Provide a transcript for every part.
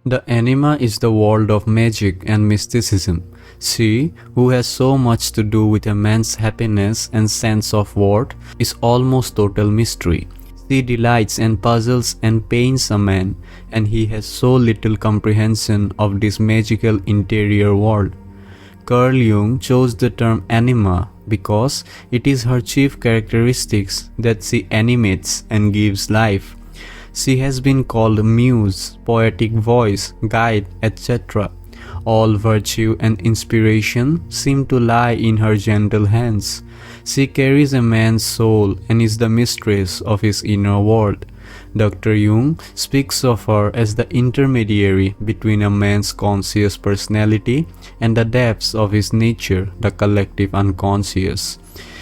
The anima is the world of magic and mysticism. She, who has so much to do with a man's happiness and sense of worth, is almost total mystery. She delights and puzzles and pains a man, and he has so little comprehension of this magical interior world. Carl Jung chose the term anima because it is her chief characteristics that she animates and gives life. She has been called muse, poetic voice, guide, etc. All virtue and inspiration seem to lie in her gentle hands. She carries a man's soul and is the mistress of his inner world. Dr. Jung speaks of her as the intermediary between a man's conscious personality and the depths of his nature, the collective unconscious.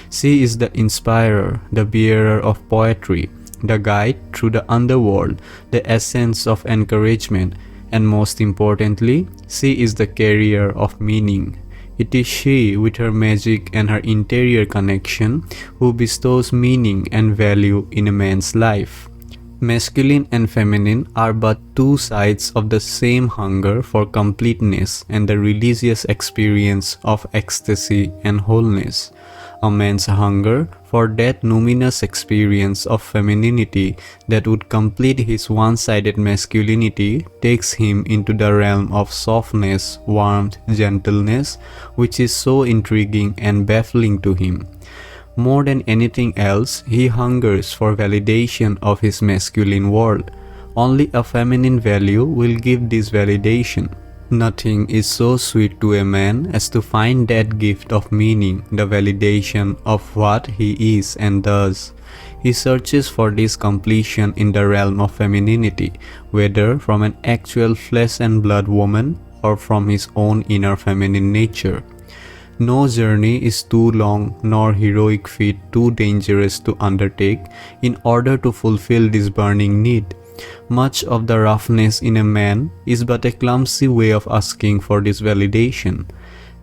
She is the inspirer, the bearer of poetry, the guide through the underworld, the essence of encouragement, and most importantly, she is the carrier of meaning. It is she, with her magic and her interior connection, who bestows meaning and value in a man's life. Masculine and feminine are but two sides of the same hunger for completeness and the religious experience of ecstasy and wholeness. A man's hunger for that numinous experience of femininity that would complete his one-sided masculinity takes him into the realm of softness, warmth, gentleness, which is so intriguing and baffling to him. More than anything else, he hungers for validation of his masculine world. Only a feminine value will give this validation. Nothing is so sweet to a man as to find that gift of meaning, the validation of what he is and does. He searches for this completion in the realm of femininity, whether from an actual flesh and blood woman or from his own inner feminine nature. No journey is too long nor heroic feat too dangerous to undertake in order to fulfill this burning need. Much of the roughness in a man is but a clumsy way of asking for this validation,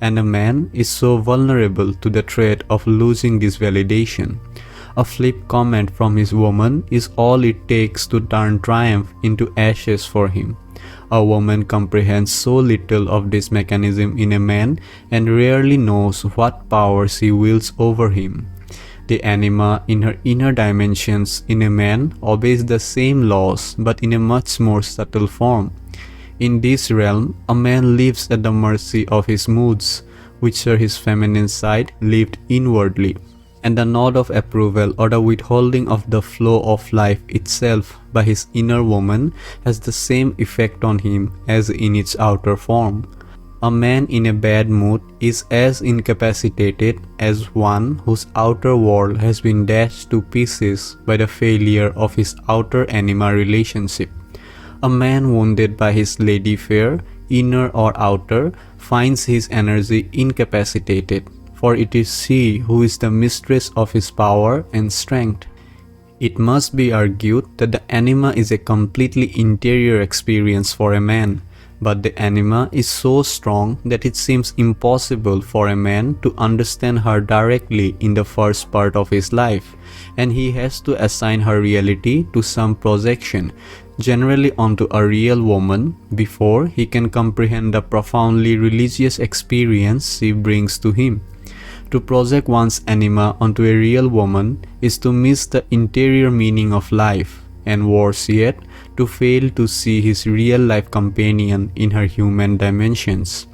and a man is so vulnerable to the threat of losing this validation. A flip comment from his woman is all it takes to turn triumph into ashes for him. A woman comprehends so little of this mechanism in a man and rarely knows what power she wields over him. The anima in her inner dimensions in a man obeys the same laws but in a much more subtle form. In this realm, a man lives at the mercy of his moods, which are his feminine side lived inwardly, and the nod of approval or the withholding of the flow of life itself by his inner woman has the same effect on him as in its outer form. A man in a bad mood is as incapacitated as one whose outer world has been dashed to pieces by the failure of his outer anima relationship. A man wounded by his lady fair, inner or outer, finds his energy incapacitated, for it is she who is the mistress of his power and strength. It must be argued that the anima is a completely interior experience for a man. But the anima is so strong that it seems impossible for a man to understand her directly in the first part of his life, and he has to assign her reality to some projection, generally onto a real woman, before he can comprehend the profoundly religious experience she brings to him. To project one's anima onto a real woman is to miss the interior meaning of life, and worse yet, to fail to see his real-life companion in her human dimensions.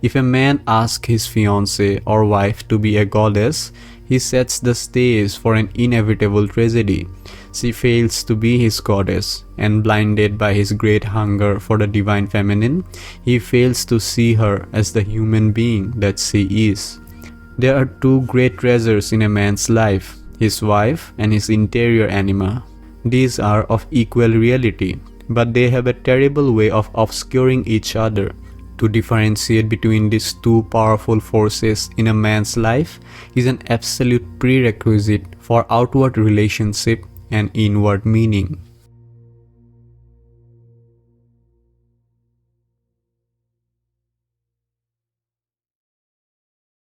If a man asks his fiancée or wife to be a goddess, he sets the stage for an inevitable tragedy. She fails to be his goddess, and blinded by his great hunger for the divine feminine, he fails to see her as the human being that she is. There are two great treasures in a man's life, his wife and his interior anima. These are of equal reality, but they have a terrible way of obscuring each other. To differentiate between these two powerful forces in a man's life is an absolute prerequisite for outward relationship and inward meaning.